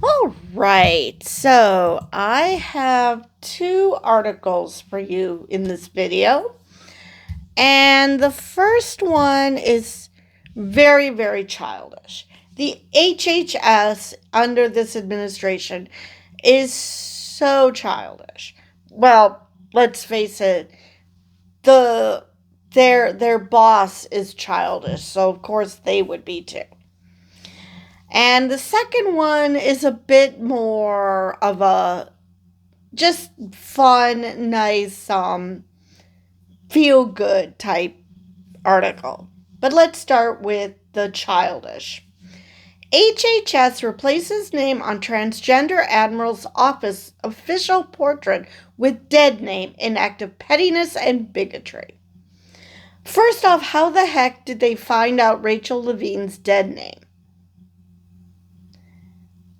All right, so I have two articles for you in this video. And the first one is very, very childish. The HHS under this administration is so childish. Well, let's face it, the their boss is childish, so of course they would be too. And the second one is a bit more of a just fun, nice, feel good type article. But let's start with the childish. HHS replaces name on transgender admiral's office official portrait with dead name in act of pettiness and bigotry. First off, how the heck did they find out Rachel Levine's dead name?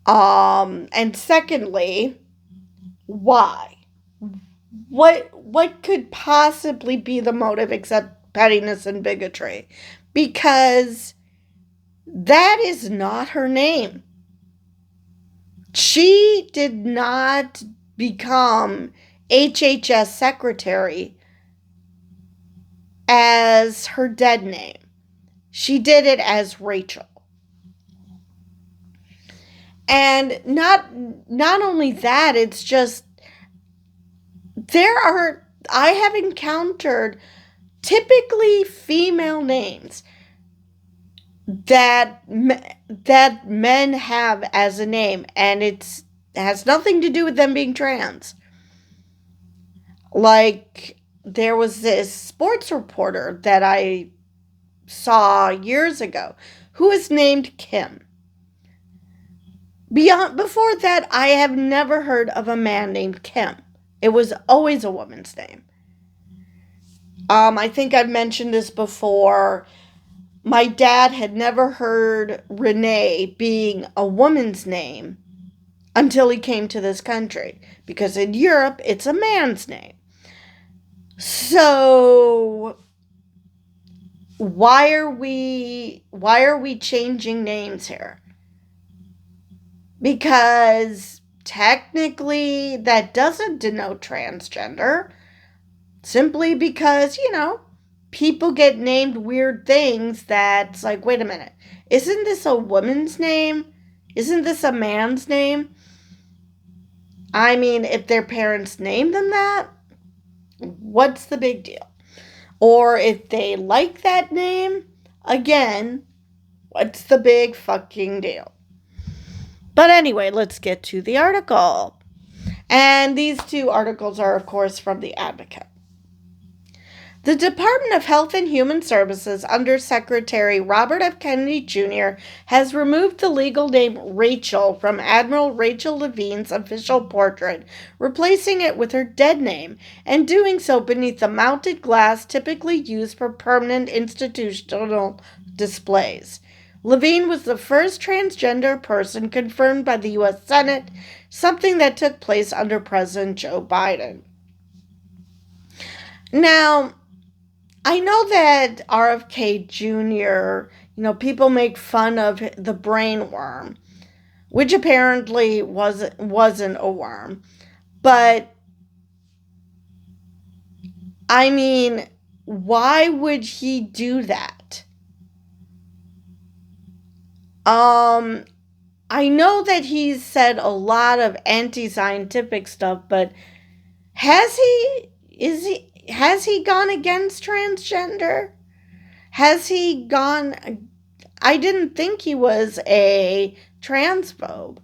And secondly, why? What could possibly be the motive except pettiness and bigotry? Because that is not her name. She did not become HHS secretary as her dead name. She did it as Rachel. And not only that, it's just I have encountered typically female names that men have as a name, and it has nothing to do with them being trans. Like, there was this sports reporter that I saw years ago who was named Kim. Before that, I have never heard of a man named Kim. It was always a woman's name. I think I've mentioned this before. My dad had never heard Renee being a woman's name until he came to this country, because in Europe it's a man's name. So why are we changing names here? Because technically that doesn't denote transgender, simply because, people get named weird things that's like, wait a minute, isn't this a woman's name? Isn't this a man's name? I mean, if their parents name them that, what's the big deal? Or if they like that name, again, what's the big fucking deal? But anyway, let's get to the article. And these two articles are, of course, from The Advocate. The Department of Health and Human Services, under Secretary Robert F. Kennedy Jr., has removed the legal name Rachel from Admiral Rachel Levine's official portrait, replacing it with her dead name, and doing so beneath the mounted glass typically used for permanent institutional displays. Levine was the first transgender person confirmed by the U.S. Senate, something that took place under President Joe Biden. Now, I know that RFK Jr., people make fun of the brain worm, which apparently wasn't a worm. But, I mean, why would he do that? I know that he's said a lot of anti-scientific stuff, but has he gone against transgender? Has he gone? I didn't think he was a transphobe.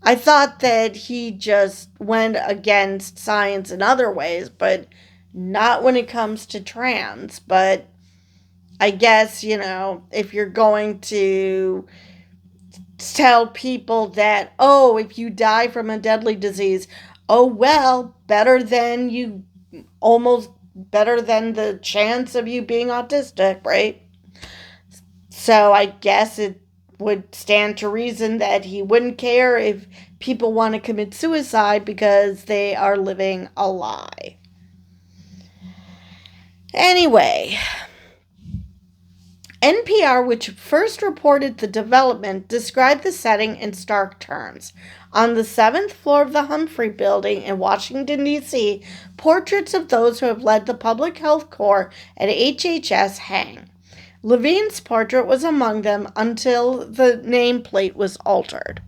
I thought that he just went against science in other ways, but not when it comes to trans. But I guess, if you're going to tell people that, oh, if you die from a deadly disease, oh, well, better than the chance of you being autistic, right? So I guess it would stand to reason that he wouldn't care if people want to commit suicide because they are living a lie. Anyway, NPR, which first reported the development, described the setting in stark terms. On the seventh floor of the Humphrey Building in Washington, D.C., portraits of those who have led the Public Health Corps at HHS hang. Levine's portrait was among them until the nameplate was altered.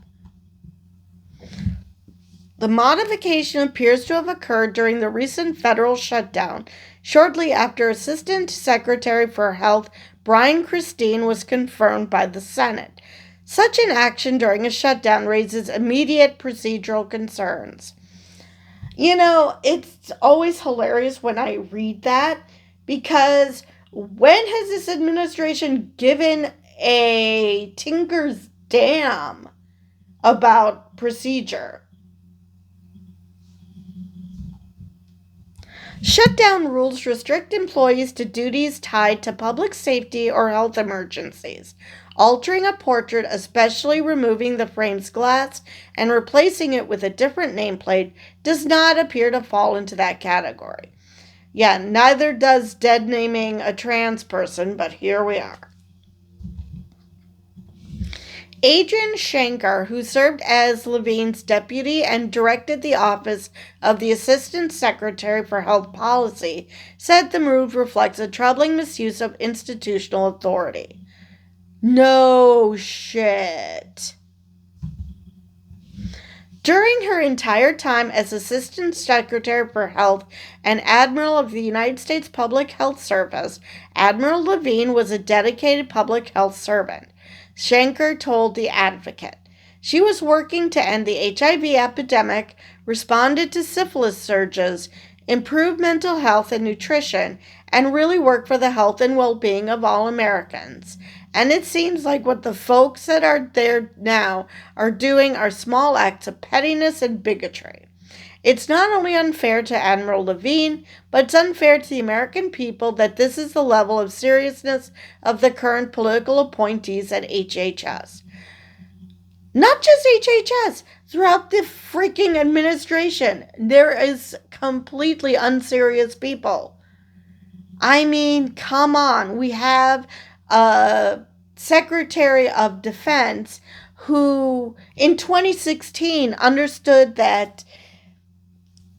The modification appears to have occurred during the recent federal shutdown, shortly after Assistant Secretary for Health Brian Christine was confirmed by the Senate. Such an action during a shutdown raises immediate procedural concerns. It's always hilarious when I read that, because when has this administration given a tinker's damn about procedure? Shutdown rules restrict employees to duties tied to public safety or health emergencies. Altering a portrait, especially removing the frame's glass and replacing it with a different nameplate, does not appear to fall into that category. Yeah, neither does dead naming a trans person, but here we are. Adrian Shanker, who served as Levine's deputy and directed the office of the Assistant Secretary for Health Policy, said the move reflects a troubling misuse of institutional authority. No shit. During her entire time as Assistant Secretary for Health and Admiral of the United States Public Health Service, Admiral Levine was a dedicated public health servant. Shanker told The Advocate. She was working to end the HIV epidemic, responded to syphilis surges, improved mental health and nutrition, and really worked for the health and well-being of all Americans. And it seems like what the folks that are there now are doing are small acts of pettiness and bigotry. It's not only unfair to Admiral Levine, but it's unfair to the American people that this is the level of seriousness of the current political appointees at HHS. Not just HHS, throughout the freaking administration, there is completely unserious people. I mean, come on. We have a Secretary of Defense who, in 2016, understood that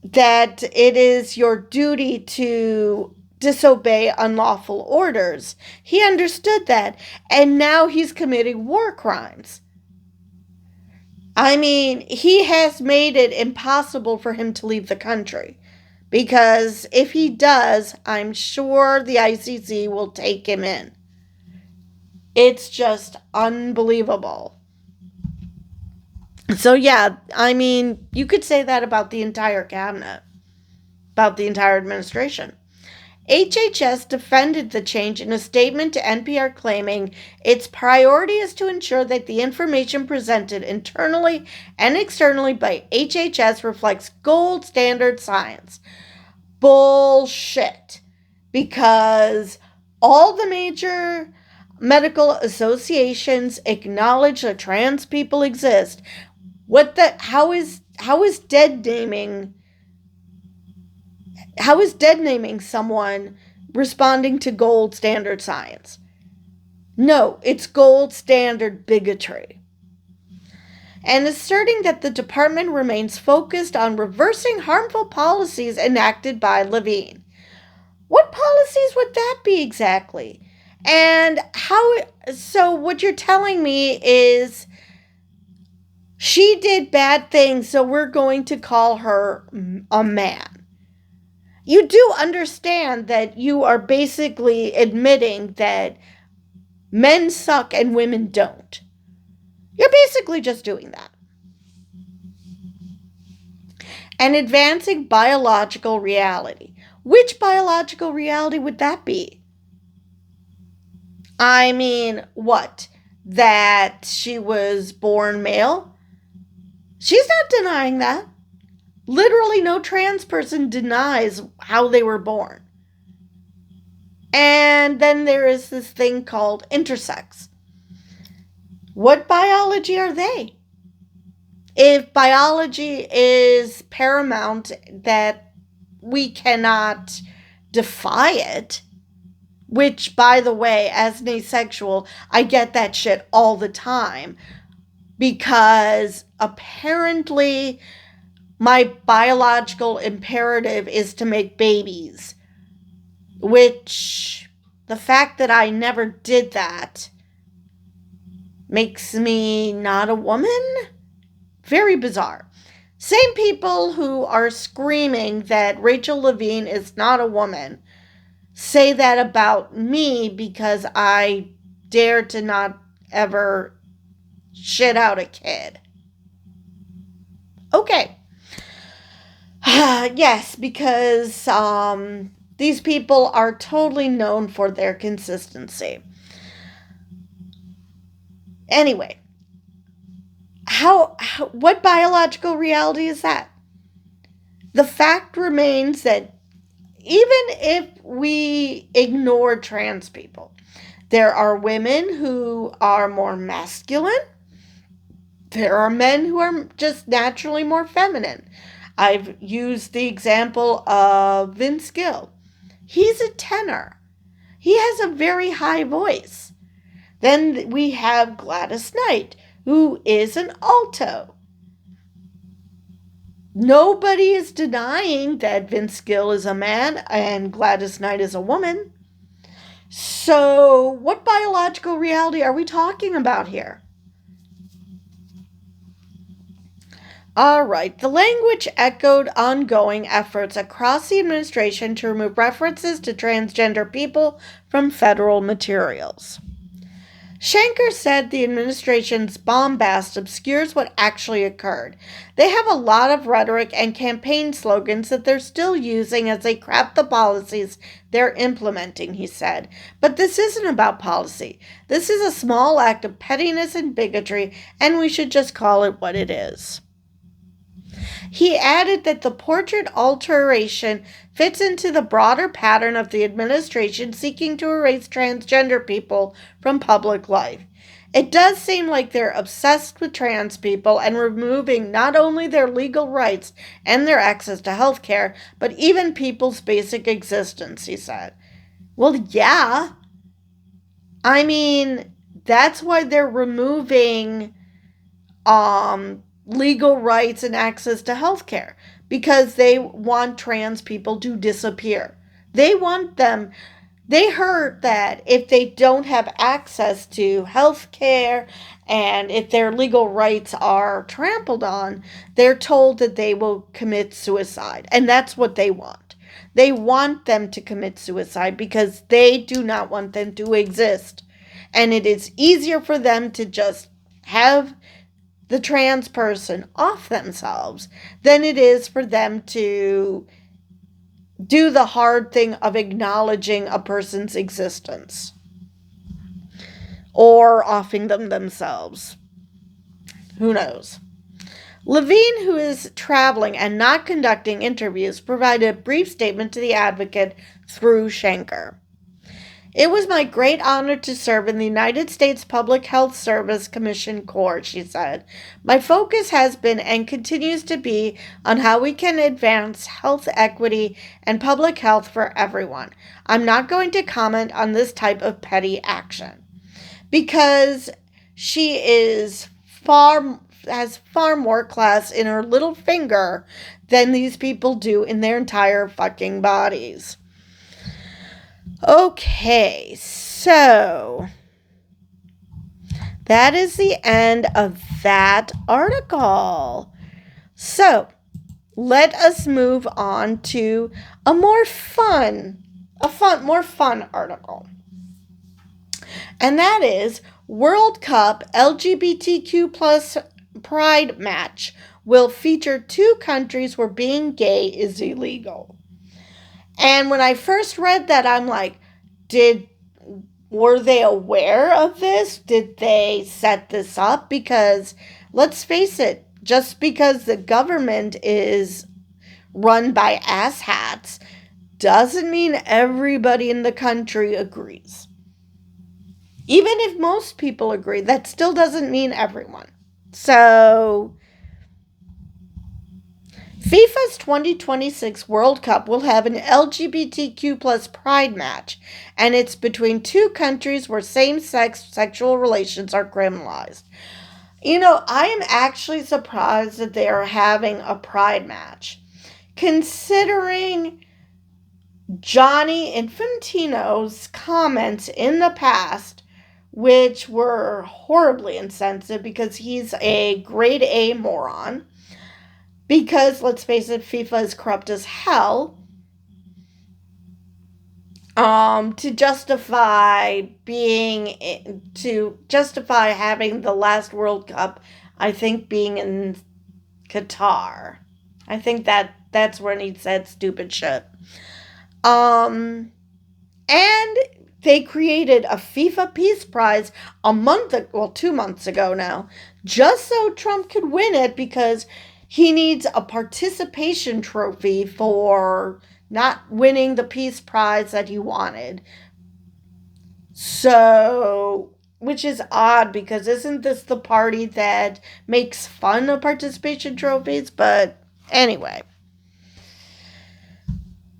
it is your duty to disobey unlawful orders. He understood that, and now he's committing war crimes. I mean, he has made it impossible for him to leave the country, because if he does, I'm sure the ICC will take him in. It's just unbelievable. So yeah, I mean, you could say that about the entire cabinet, about the entire administration. HHS defended the change in a statement to NPR, claiming its priority is to ensure that the information presented internally and externally by HHS reflects gold standard science. Bullshit. Because all the major medical associations acknowledge that trans people exist. How is dead naming someone responding to gold standard science? No, it's gold standard bigotry. And asserting that the department remains focused on reversing harmful policies enacted by Levine. What policies would that be exactly? And so what you're telling me is she did bad things, so we're going to call her a man. You do understand that you are basically admitting that men suck and women don't. You're basically just doing that. And advancing biological reality. Which biological reality would that be? I mean, what? That she was born male? She's not denying that. Literally no trans person denies how they were born. And then there is this thing called intersex. What biology are they? If biology is paramount that we cannot defy it, Which, by the way, as an asexual, I get that shit all the time because apparently my biological imperative is to make babies, which the fact that I never did that makes me not a woman? Very bizarre. Same people who are screaming that Rachel Levine is not a woman say that about me because I dare to not ever shit out a kid. Okay. Yes, because these people are totally known for their consistency. Anyway, what biological reality is that? The fact remains that even if we ignore trans people, there are women who are more masculine. There are men who are just naturally more feminine. I've used the example of Vince Gill. He's a tenor. He has a very high voice. Then we have Gladys Knight, who is an alto. Nobody is denying that Vince Gill is a man and Gladys Knight is a woman. So, what biological reality are we talking about here? All right, the language echoed ongoing efforts across the administration to remove references to transgender people from federal materials. Shanker said the administration's bombast obscures what actually occurred. They have a lot of rhetoric and campaign slogans that they're still using as they craft the policies they're implementing, he said. But this isn't about policy. This is a small act of pettiness and bigotry, and we should just call it what it is. He added that the portrait alteration fits into the broader pattern of the administration seeking to erase transgender people from public life. It does seem like they're obsessed with trans people and removing not only their legal rights and their access to health care, but even people's basic existence, he said. Well, yeah. I mean, that's why they're removing legal rights and access to health care, because they want trans people to disappear. They heard that if they don't have access to health care and if their legal rights are trampled on, they're told that they will commit suicide. And that's what they want. They want them to commit suicide because they do not want them to exist. And it is easier for them to just have the trans person off themselves than it is for them to do the hard thing of acknowledging a person's existence or offing them themselves. Who knows? Levine, who is traveling and not conducting interviews, provided a brief statement to the Advocate through Shanker. It was my great honor to serve in the United States Public Health Service Commission Corps, she said. My focus has been and continues to be on how we can advance health equity and public health for everyone. I'm not going to comment on this type of petty action because she has far more class in her little finger than these people do in their entire fucking bodies. Okay, so that is the end of that article. So let us move on to a more fun article. And that is World Cup LGBTQ plus Pride match will feature 2 countries where being gay is illegal. And when I first read that, I'm like, were they aware of this? Did they set this up? Because let's face it, just because the government is run by asshats doesn't mean everybody in the country agrees. Even if most people agree, that still doesn't mean everyone. So FIFA's 2026 World Cup will have an LGBTQ plus pride match, and it's between two countries where same-sex sexual relations are criminalized. I am actually surprised that they are having a pride match, considering Johnny Infantino's comments in the past, which were horribly insensitive because he's a grade A moron. Because, let's face it, FIFA is corrupt as hell. To justify having the last World Cup, I think being in Qatar. I think that's when he said stupid shit. And they created a FIFA Peace Prize 2 months ago now, just so Trump could win it because he needs a participation trophy for not winning the Peace Prize that he wanted. So, which is odd because isn't this the party that makes fun of participation trophies? But anyway.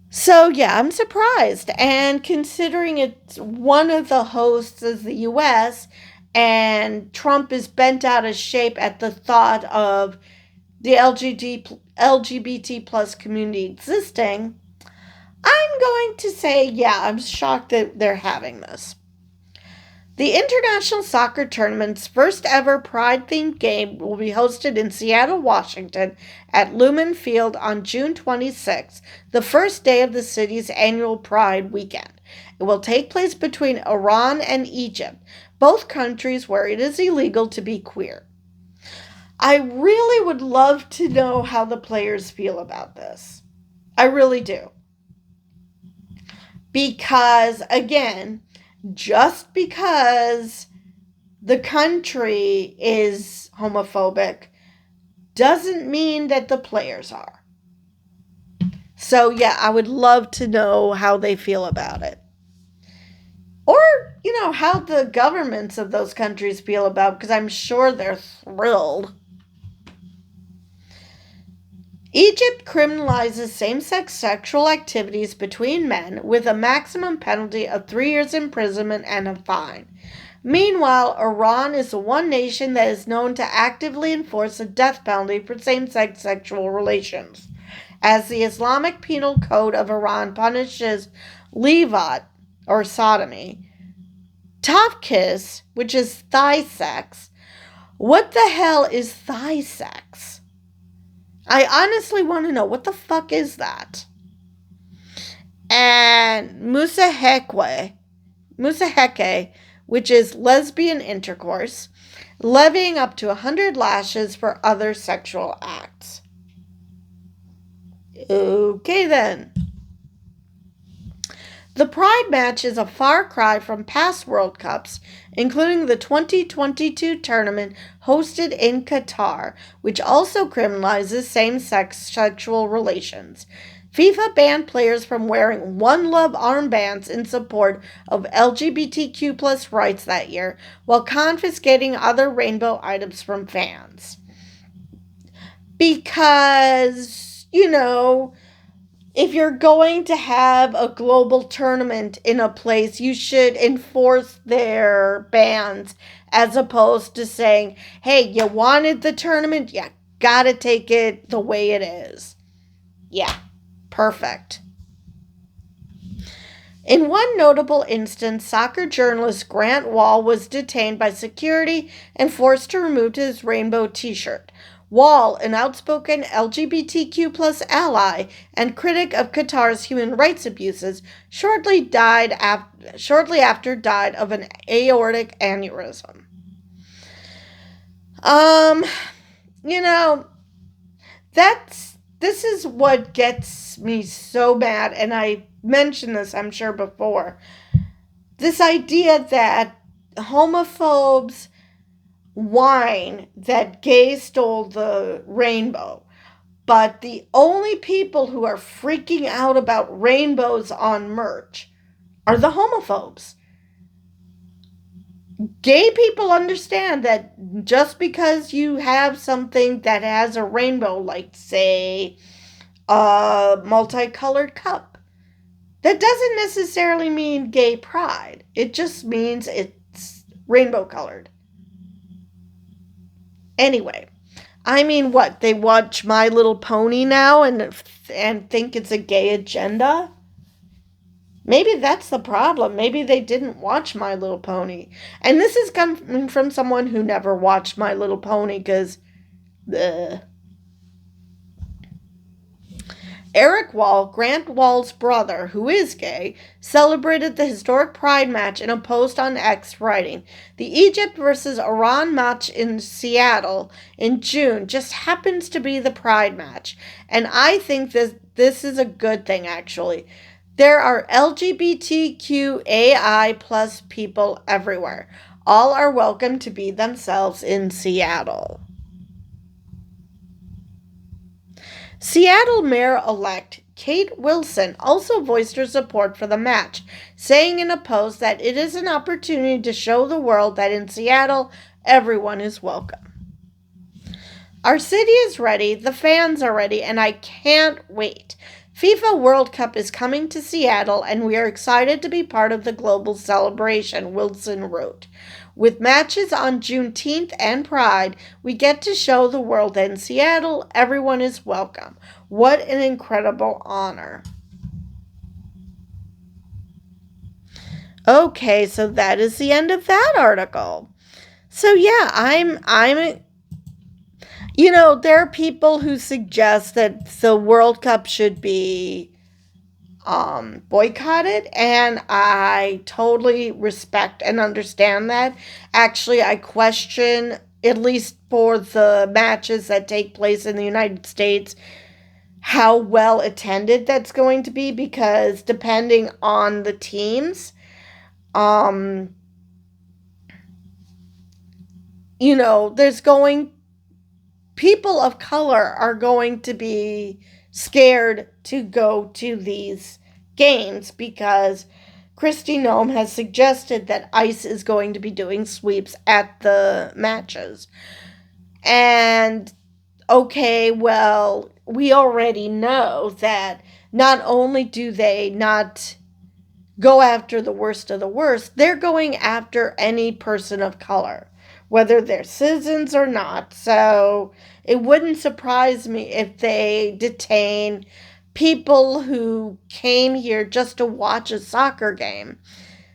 So, yeah, I'm surprised. And considering it's one of the hosts is the U.S., and Trump is bent out of shape at the thought of the LGBT plus community existing, I'm going to say, yeah, I'm shocked that they're having this. The International Soccer Tournament's first ever Pride-themed game will be hosted in Seattle, Washington at Lumen Field on June 26th, the first day of the city's annual Pride weekend. It will take place between Iran and Egypt, both countries where it is illegal to be queer. I really would love to know how the players feel about this. I really do. Because, again, just because the country is homophobic doesn't mean that the players are. So, yeah, I would love to know how they feel about it. Or, how the governments of those countries feel about it, because I'm sure they're thrilled. Egypt criminalizes same-sex sexual activities between men with a maximum penalty of 3 years imprisonment and a fine. Meanwhile, Iran is the one nation that is known to actively enforce a death penalty for same-sex sexual relations, as the Islamic Penal Code of Iran punishes livat, or sodomy, tafkiss, which is thigh sex. What the hell is thigh sex? I honestly want to know, what the fuck is that? And musaheke, which is lesbian intercourse, levying up to 100 lashes for other sexual acts. Okay then. The Pride match is a far cry from past World Cups, including the 2022 tournament hosted in Qatar, which also criminalizes same-sex sexual relations. FIFA banned players from wearing One Love armbands in support of LGBTQ plus rights that year, while confiscating other rainbow items from fans. Because, if you're going to have a global tournament in a place, you should enforce their bans as opposed to saying, hey, you wanted the tournament? You gotta take it the way it is. Yeah, perfect. In one notable instance, soccer journalist Grant Wall was detained by security and forced to remove his rainbow t-shirt. Wall, an outspoken LGBTQ plus ally and critic of Qatar's human rights abuses, shortly after died of an aortic aneurysm. This is what gets me so mad, and I mentioned this, I'm sure, before. This idea that homophobes whine that gays stole the rainbow, but the only people who are freaking out about rainbows on merch are the homophobes. Gay people understand that just because you have something that has a rainbow, like, say, a multicolored cup. That doesn't necessarily mean gay pride. It just means it's rainbow colored. Anyway, I mean, what? They watch My Little Pony now and think it's a gay agenda? Maybe that's the problem. Maybe they didn't watch My Little Pony. And this is coming from someone who never watched My Little Pony because Eric Wall, Grant Wall's brother, who is gay, celebrated the historic Pride match in a post on X, writing, "The Egypt versus Iran match in Seattle in June just happens to be the Pride match. And I think this is a good thing, actually. There are LGBTQAI plus people everywhere. All are welcome to be themselves in Seattle." Seattle Mayor-elect Kate Wilson also voiced her support for the match, saying in a post that it is an opportunity to show the world that in Seattle, everyone is welcome. "Our city is ready, the fans are ready, and I can't wait. FIFA World Cup is coming to Seattle, and we are excited to be part of the global celebration," Wilson wrote. "With matches on Juneteenth and Pride, we get to show the world that in Seattle, everyone is welcome. What an incredible honor." Okay, so that is the end of that article. So yeah, there are people who suggest that the World Cup should be boycotted, and I totally respect and understand that. Actually, I question, at least for the matches that take place in the United States, how well attended that's going to be, because depending on the teams, there's going people of color are going to be scared to go to these games because Kristi Noem has suggested that ICE is going to be doing sweeps at the matches. And, okay, well, we already know that not only do they not go after the worst of the worst, they're going after any person of color, whether they're citizens or not. So it wouldn't surprise me if they detain people who came here just to watch a soccer game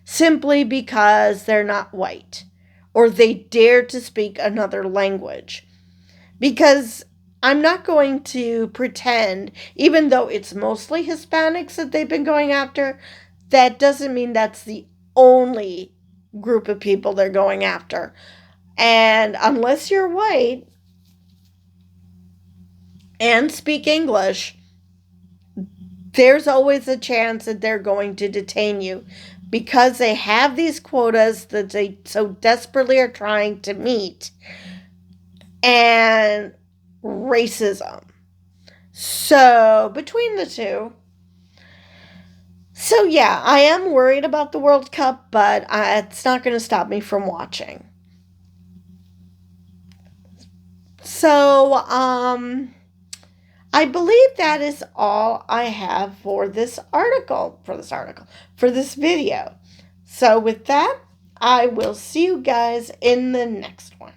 simply because they're not white or they dare to speak another language. Because I'm not going to pretend, even though it's mostly Hispanics that they've been going after, that doesn't mean that's the only group of people they're going after. And unless you're white and speak English, there's always a chance that they're going to detain you because they have these quotas that they so desperately are trying to meet, and racism. So, between the two. So, yeah, I am worried about the World Cup, but it's not going to stop me from watching. So, I believe that is all I have for this video. So with that, I will see you guys in the next one.